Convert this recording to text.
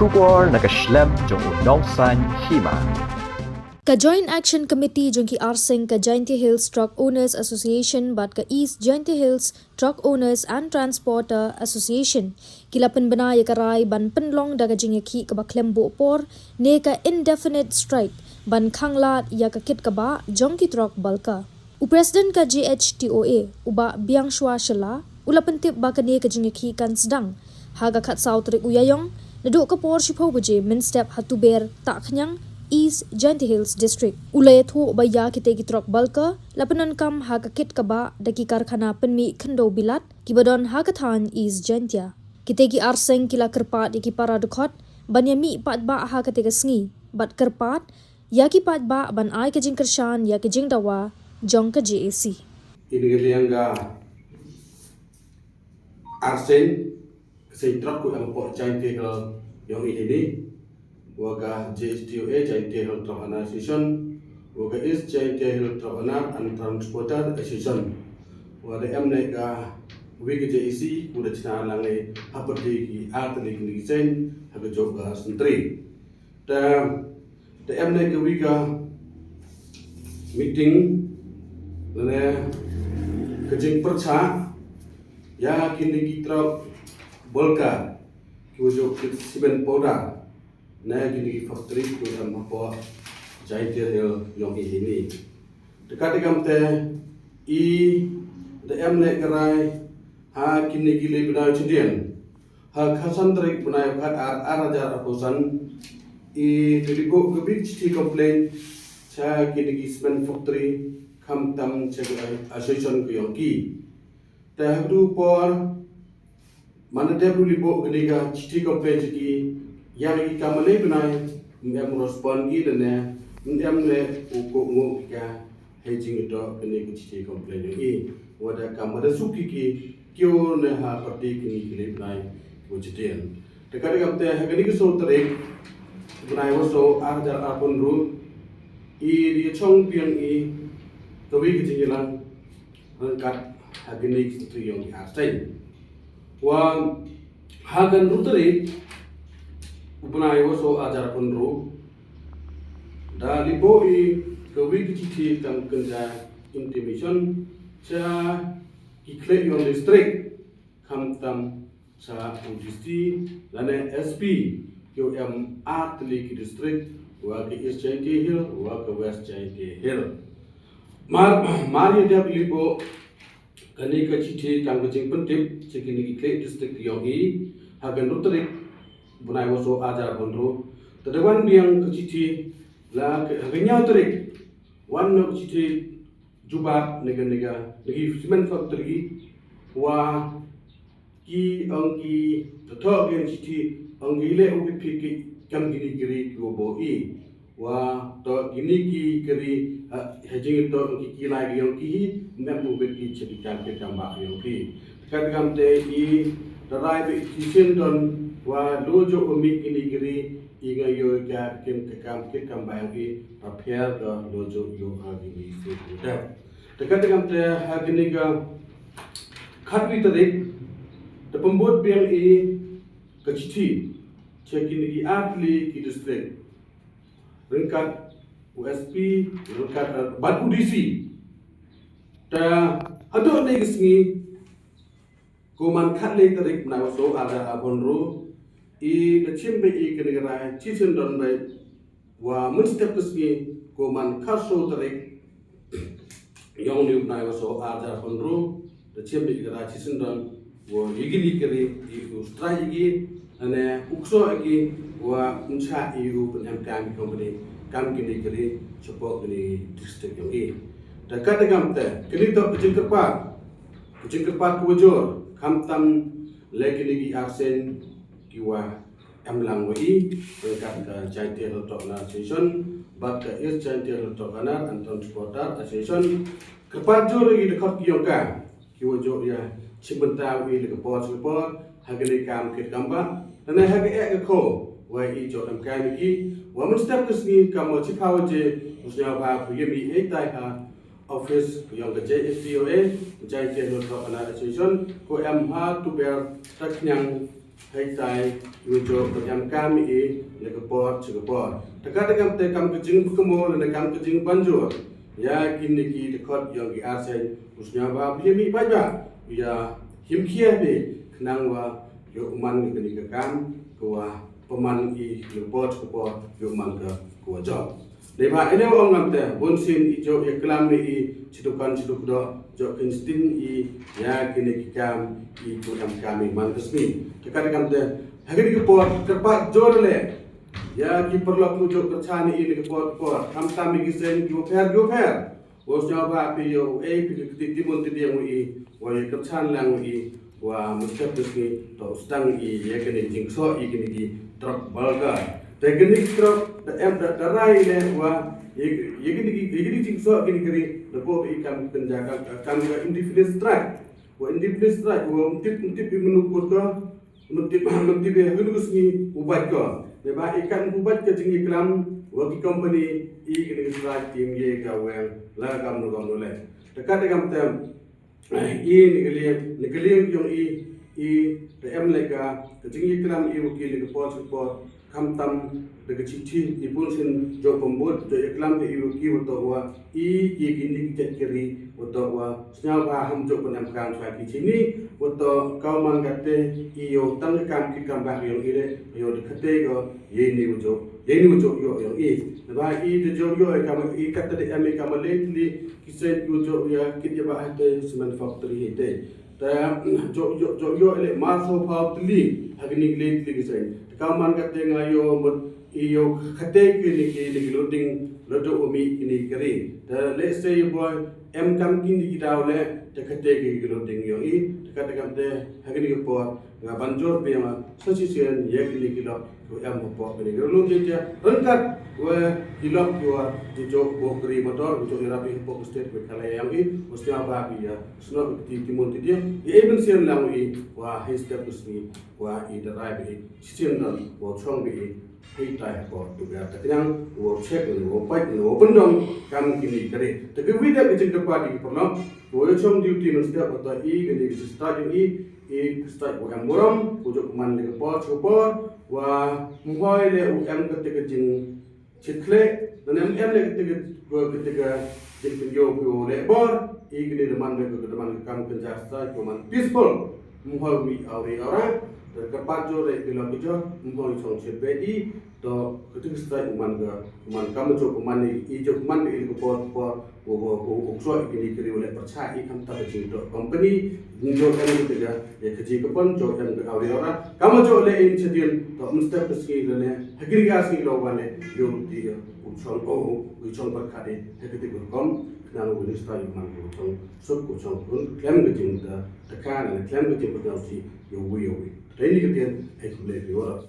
Shubor nakashlem jong unongsan hima. Ka Joint Action Committee jong ki arsing ka Jaintia Hills Truck Owners Association bat ka East Jaintia Hills Truck Owners and Transporter Association kila penbenaya karai ban penlong daga jing ki ka baklem bo por ne ka indefinite strike ban khanglat ya ka kit ka ba jong ki truck balka u president ka GHTOA uba biang shwa shala ula pentip ba ka ne ka jing ki kan sedang haga khat sautrik uyayong naduk ka por shipho buje min step hatuber tak khnyang East Jaintia Hills District. Ulay thu baya kite ki truck balka lapanan kam ha ka kit ka ba daki karkhana penmi khando bilat kibadon ha ka than East Jaintia. Kite ki arseng kila kerpat ki para dukhot banya mi pat ba ha ka te ka sngi bat kerpat ya ki pat ba ban ai ka jing kershan ya ka jing dawa jong ka JAC. Ini yang arseng sei truck ko ang po Jaintia Hills yung ini waga JHTOA Jaintia Hills Truck Owner Association, waga East Jaintia Hills Truck Owner and Transporter Association. Waga emnega wiga JAC kuda cina langai hapati ki atli ki sen haga joga sentri. Da emnega wiga meeting lane kejing perca ya kini ki truck bolka ki wajok simen poda na gini factory ko ang mapo Jaintia Hills yung ini dekat dengan the emne karai ha kini gile benai cedian ha khasan tarik benai kat arajar aposan dilibo gebik citi complain cha kini gismen factory kam tam association ko yung ki tahdu por mana dia libo geniga citi complain ciki yang kita malay benai mem respon gi dan mem le uko ngo ka hedging itu kini kuci komplain ini wada kamada suki ki kyo ne ha parti kini kini benai kucian dekat dengan teh kini keso terik benai waso arjar apun ru di chong piang kawi kecilan angkat hagini itu yang diasai wa hagan ruteri upnai waso ajar punru da liboi kawi kiti kam kenja intimation cha ikle yon district kam tam sa UDC lane SP yo atli ki district wa ki East Jaintia Hills wa ki West Jaintia Hills mar ya libo kani ka chiti kam kajing pentip chikini ikle district yogi hagan rutrik bunai waso ajar bonro tadawan biang keciti la kenyau terik wan no keciti jubat nega negi cement factory wa ki angki tatok yang keciti anggile ubi piki kam gini giri gobo wa to gini ki giri hejing to ki lagi yang ki membu beki cebikan ke kamba yang ki kadang te darai be kisin don wa lojo umi ini giri inga yo ka kin ke kam bayang ki prepare the lojo yo ha gini se da dekat dengan te ha gini ga khatwi tarik the pembot biang ke chithi chekin ki atli ki district ringkat USP ringkat bat UDC ta ado ne gisngi kuman khatli tarik na so ada abonro the chimbe kenegara chichen don by wa munstep kusgi kuman khaso tarik yong ni na so ada abonro the chimbe kenegara chichen don wa yigini keri strategy ane ukso agi wa uncha iu penamkan company kam kini keri support ni district yogi dekat dengan te kini to kucing kerpat kuwajor kam tam lekini arsen kiwa amlang wai dekat ke Jaintia Hills Truck Owner Association bat ke East Jaintia Hills Truck Owner and Transporter Association kerpat jor lagi dekat kiyongka kiwa jor ya cibenta wi le pot hagani kam kit kamba dan haga ek ko wai jor am kai ki wa mun step kusni kam chi pawaje usnya ba yemi etai ha office yang ke JHTOA Jaintia Hills Truck Owner Association ko am ha tu ber taknyang hai tai ujo yang kami le kepor cekepor tekan te kam kejing kemo le kam kejing banjur ya kini ki dekot yang ki arsen usnya ba bimi baja ya himkia be kenangwa yo uman ni ke kam kwa peman i lepot kepor yo man ke kwa job leba ene ong ngamte bonsin ijo eklam i cidukan cidukdo jo instin i ya kini ki kam i tu am kami man kesmi tekan te hagini kepor kerpat jorle ya ki perlu jo kerchani i kepor kam kami gisen go fer Bos nyoba piyo timon yang wa kerchan lang wa mustap ni to stang ye kene jingso kene ki truk balga te kene truk da rai le wa ye kene jingso kene kiri de po kam penjaga kam indefinite strike wa mtip menukut ko mtip be hunus ni ubat ko be ba ikan ubat ke jingi klam wagi company kene strike tim ye ka wen la kam no le dekat kam tem nikeliam yung em lega kejing ikram wakil ke pos kam tam de kecici ipun sin jo pembut jo ikram de wakil to wa kini kiri to wa snya ba ham jo penam kan sa ki sini to kau man gatte yo tang kam ki kam ba yung yo de kate go yeni ujo yo yung ba de jo yo kam kata de am kam lately kisen ujo ya kit ba hate cement factory hite ta jo ele maso factory hagini lately kisen kaman kate ngayo iyo kate ki loading lodo umi kini kiri ta let's say boy em kam kini kidawle te kate ki loading yo kate kam te hagini ko nga banjor pe ma sosisen ye kini kilo ko em po kini lo je rengkat we kilo ko di jo bokri motor jo irabi po state ko kala yang mesti apa ya sno ti timon ti dia even sen lang wa his step usni wa the right system na wo chong bi hei tai ko tu ga ta yang wo check wo pai wo pendong kam kini kare te ke vida ke jeng depan di perlo wo chong duty no step ta gani start start wo am moram wo jo man le po chopor wa mohoi le am ke te ke jeng chitle dan am le ke te ke jeng yo ko le bor gani de man le ke man kam ke jasta ko man peaceful mohoi wi ora terkepat jo re bilo jo mohoi chong chepe to ketik strike man kamu jo man jo man ko por wo so kini kiri oleh percaya kam ta ke do company jo kan ya keji ko pon jo kan ora kamu jo le in chedin to mustap ski ne hagiri gas ki lo wane yo di chong berkade ketik kom nang boleh strike man ko chong so ko chong pun klem ke jing ta tekan klem ke jing ko si yo wi ini kemudian ai kule ora